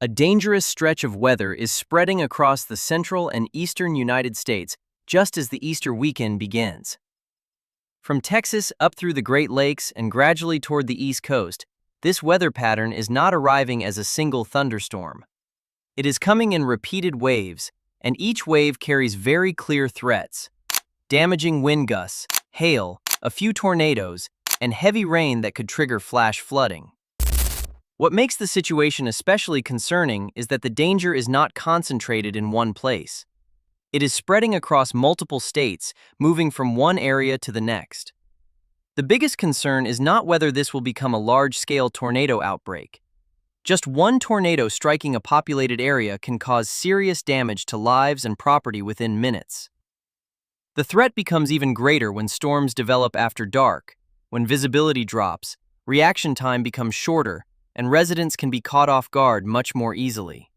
A dangerous stretch of weather is spreading across the central and eastern United States just as the Easter weekend begins. From Texas up through the Great Lakes and gradually toward the East Coast, this weather pattern is not arriving as a single thunderstorm. It is coming in repeated waves, and each wave carries very clear threats: damaging wind gusts, hail, a few tornadoes, and heavy rain that could trigger flash flooding. What makes the situation especially concerning is that the danger is not concentrated in one place. It is spreading across multiple states, moving from one area to the next. The biggest concern is not whether this will become a large-scale tornado outbreak. Just one tornado striking a populated area can cause serious damage to lives and property within minutes. The threat becomes even greater when storms develop after dark, when visibility drops, reaction time becomes shorter, and residents can be caught off guard much more easily.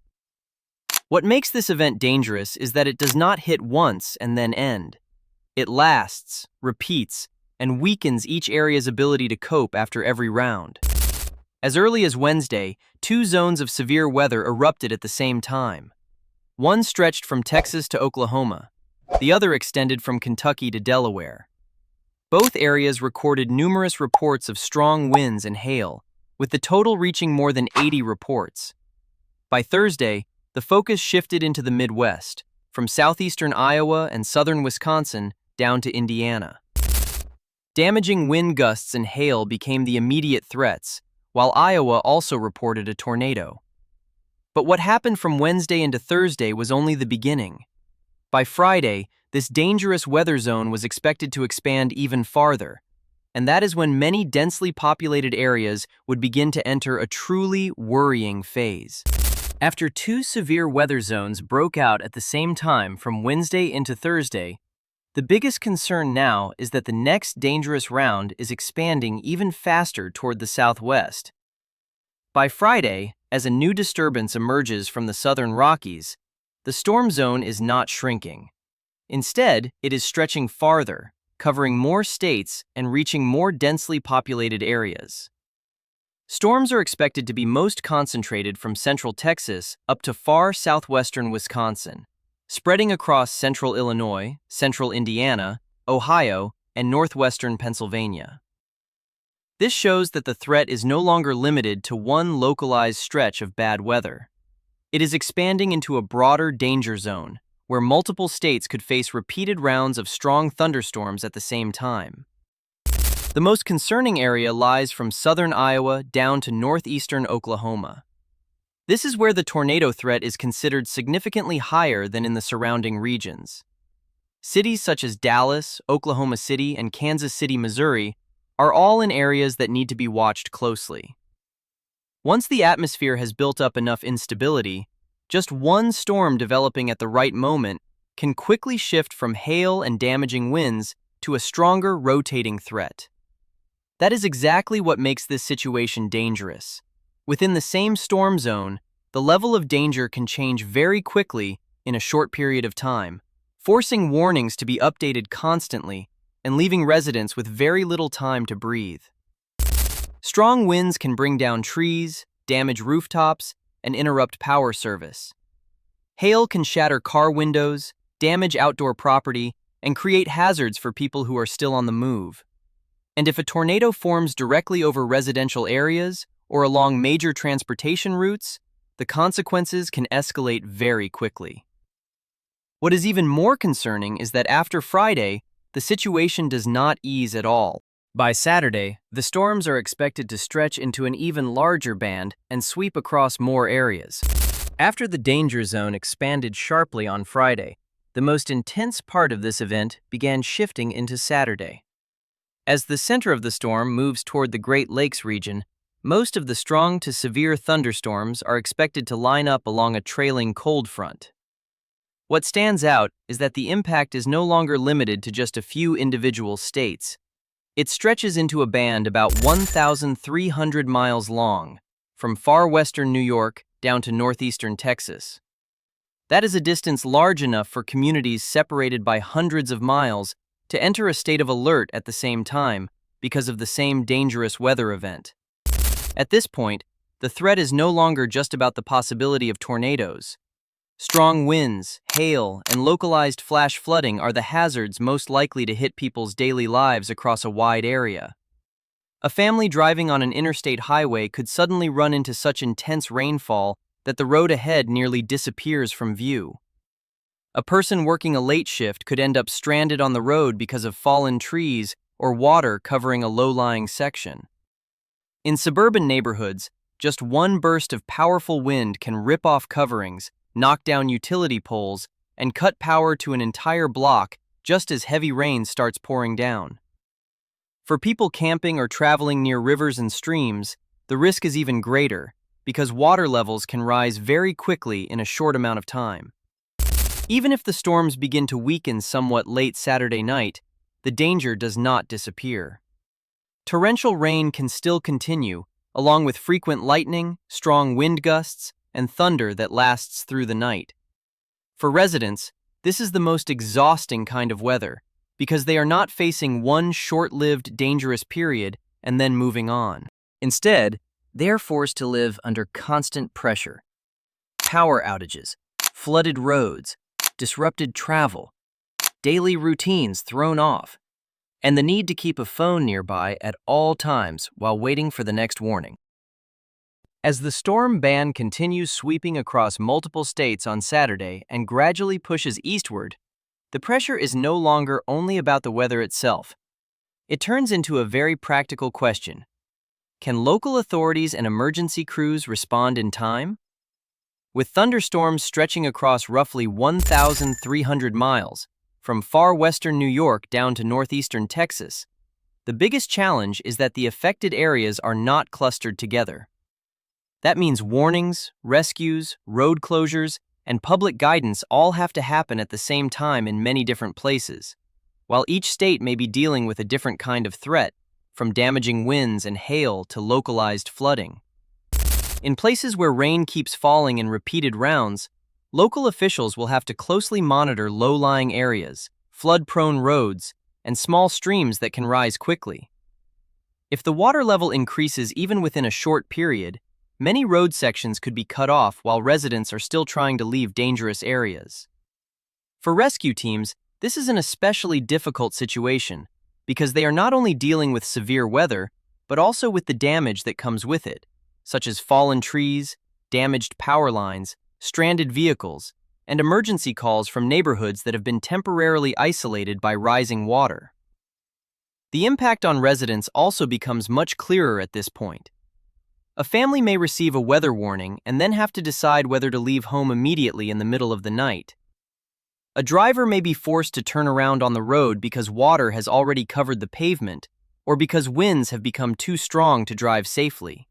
What makes this event dangerous is that it does not hit once and then end. It lasts, repeats, and weakens each area's ability to cope after every round. As early as Wednesday, 2 zones of severe weather erupted at the same time. One stretched from Texas to Oklahoma, the other extended from Kentucky to Delaware. Both areas recorded numerous reports of strong winds and hail, with the total reaching more than 80 reports. By Thursday, the focus shifted into the Midwest, from southeastern Iowa and southern Wisconsin down to Indiana. Damaging wind gusts and hail became the immediate threats, while Iowa also reported a tornado. But what happened from Wednesday into Thursday was only the beginning. By Friday, this dangerous weather zone was expected to expand even farther, and that is when many densely populated areas would begin to enter a truly worrying phase. After 2 severe weather zones broke out at the same time from Wednesday into Thursday, the biggest concern now is that the next dangerous round is expanding even faster toward the southwest. By Friday, as a new disturbance emerges from the southern Rockies, the storm zone is not shrinking. Instead, it is stretching farther, covering more states and reaching more densely populated areas. Storms are expected to be most concentrated from central Texas up to far southwestern Wisconsin, spreading across central Illinois, central Indiana, Ohio, and northwestern Pennsylvania. This shows that the threat is no longer limited to one localized stretch of bad weather. It is expanding into a broader danger zone, where multiple states could face repeated rounds of strong thunderstorms at the same time. The most concerning area lies from southern Iowa down to northeastern Oklahoma. This is where the tornado threat is considered significantly higher than in the surrounding regions. Cities such as Dallas, Oklahoma City, and Kansas City, Missouri, are all in areas that need to be watched closely. Once the atmosphere has built up enough instability, just one storm developing at the right moment can quickly shift from hail and damaging winds to a stronger rotating threat. That is exactly what makes this situation dangerous. Within the same storm zone, the level of danger can change very quickly in a short period of time, forcing warnings to be updated constantly and leaving residents with very little time to breathe. Strong winds can bring down trees, damage rooftops, and interrupt power service. Hail can shatter car windows, damage outdoor property, and create hazards for people who are still on the move. And if a tornado forms directly over residential areas or along major transportation routes, the consequences can escalate very quickly. What is even more concerning is that after Friday, the situation does not ease at all. By Saturday, the storms are expected to stretch into an even larger band and sweep across more areas. After the danger zone expanded sharply on Friday, the most intense part of this event began shifting into Saturday. As the center of the storm moves toward the Great Lakes region, most of the strong to severe thunderstorms are expected to line up along a trailing cold front. What stands out is that the impact is no longer limited to just a few individual states. It stretches into a band about 1,300 miles long, from far western New York down to northeastern Texas. That is a distance large enough for communities separated by hundreds of miles to enter a state of alert at the same time because of the same dangerous weather event. At this point, the threat is no longer just about the possibility of tornadoes. Strong winds, hail, and localized flash flooding are the hazards most likely to hit people's daily lives across a wide area. A family driving on an interstate highway could suddenly run into such intense rainfall that the road ahead nearly disappears from view. A person working a late shift could end up stranded on the road because of fallen trees or water covering a low-lying section. In suburban neighborhoods, just one burst of powerful wind can rip off coverings, knock down utility poles, and cut power to an entire block just as heavy rain starts pouring down. For people camping or traveling near rivers and streams, the risk is even greater because water levels can rise very quickly in a short amount of time. Even if the storms begin to weaken somewhat late Saturday night, the danger does not disappear. Torrential rain can still continue, along with frequent lightning, strong wind gusts, and thunder that lasts through the night. For residents, this is the most exhausting kind of weather because they are not facing one short-lived dangerous period and then moving on. Instead, they are forced to live under constant pressure. Power outages, flooded roads, disrupted travel, daily routines thrown off, and the need to keep a phone nearby at all times while waiting for the next warning. As the storm ban continues sweeping across multiple states on Saturday and gradually pushes eastward, the pressure is no longer only about the weather itself. It turns into a very practical question. Can local authorities and emergency crews respond in time? With thunderstorms stretching across roughly 1,300 miles, from far western New York down to northeastern Texas, the biggest challenge is that the affected areas are not clustered together. That means warnings, rescues, road closures, and public guidance all have to happen at the same time in many different places, while each state may be dealing with a different kind of threat, from damaging winds and hail to localized flooding. In places where rain keeps falling in repeated rounds, local officials will have to closely monitor low-lying areas, flood-prone roads, and small streams that can rise quickly. If the water level increases even within a short period, many road sections could be cut off while residents are still trying to leave dangerous areas. For rescue teams, this is an especially difficult situation because they are not only dealing with severe weather, but also with the damage that comes with it, such as fallen trees, damaged power lines, stranded vehicles, and emergency calls from neighborhoods that have been temporarily isolated by rising water. The impact on residents also becomes much clearer at this point. A family may receive a weather warning and then have to decide whether to leave home immediately in the middle of the night. A driver may be forced to turn around on the road because water has already covered the pavement or because winds have become too strong to drive safely.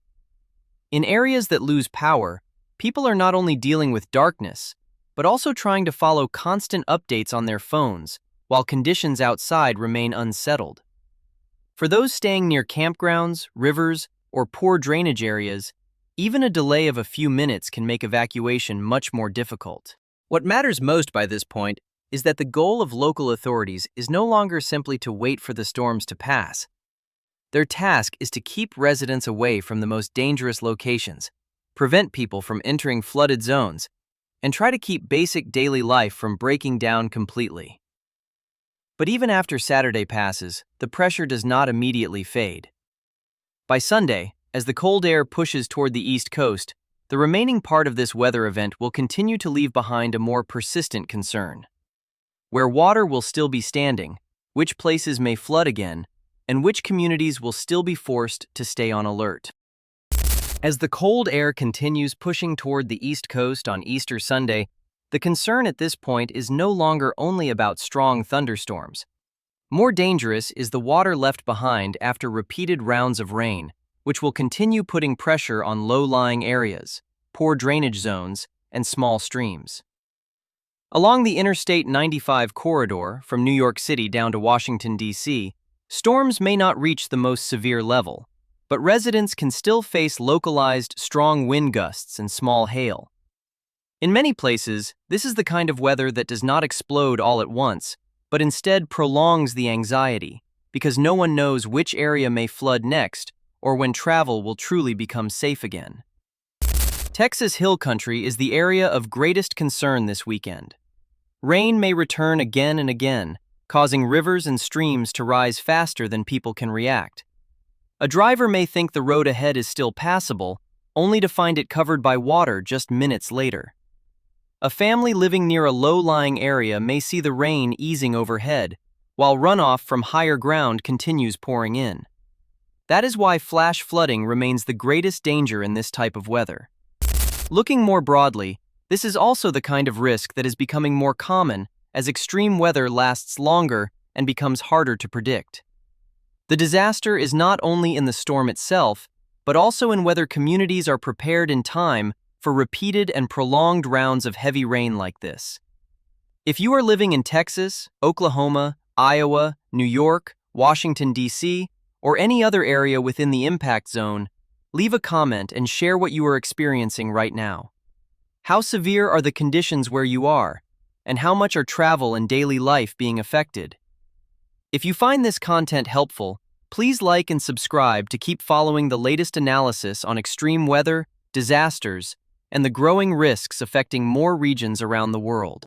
In areas that lose power, people are not only dealing with darkness, but also trying to follow constant updates on their phones while conditions outside remain unsettled. For those staying near campgrounds, rivers, or poor drainage areas, even a delay of a few minutes can make evacuation much more difficult. What matters most by this point is that the goal of local authorities is no longer simply to wait for the storms to pass. Their task is to keep residents away from the most dangerous locations, prevent people from entering flooded zones, and try to keep basic daily life from breaking down completely. But even after Saturday passes, the pressure does not immediately fade. By Sunday, as the cold air pushes toward the East Coast, the remaining part of this weather event will continue to leave behind a more persistent concern. Where water will still be standing, which places may flood again, and which communities will still be forced to stay on alert. As the cold air continues pushing toward the East Coast on Easter Sunday, the concern at this point is no longer only about strong thunderstorms. More dangerous is the water left behind after repeated rounds of rain, which will continue putting pressure on low-lying areas, poor drainage zones, and small streams. Along the Interstate 95 corridor from New York City down to Washington, D.C., storms may not reach the most severe level, but residents can still face localized strong wind gusts and small hail. In many places, this is the kind of weather that does not explode all at once, but instead prolongs the anxiety, because no one knows which area may flood next or when travel will truly become safe again. Texas Hill Country is the area of greatest concern this weekend. Rain may return again and again, causing rivers and streams to rise faster than people can react. A driver may think the road ahead is still passable, only to find it covered by water just minutes later. A family living near a low-lying area may see the rain easing overhead, while runoff from higher ground continues pouring in. That is why flash flooding remains the greatest danger in this type of weather. Looking more broadly, this is also the kind of risk that is becoming more common as extreme weather lasts longer and becomes harder to predict. The disaster is not only in the storm itself, but also in whether communities are prepared in time for repeated and prolonged rounds of heavy rain like this. If you are living in Texas, Oklahoma, Iowa, New York, Washington, D.C., or any other area within the impact zone, leave a comment and share what you are experiencing right now. How severe are the conditions where you are, and how much are travel and daily life being affected? If you find this content helpful, please like and subscribe to keep following the latest analysis on extreme weather, disasters, and the growing risks affecting more regions around the world.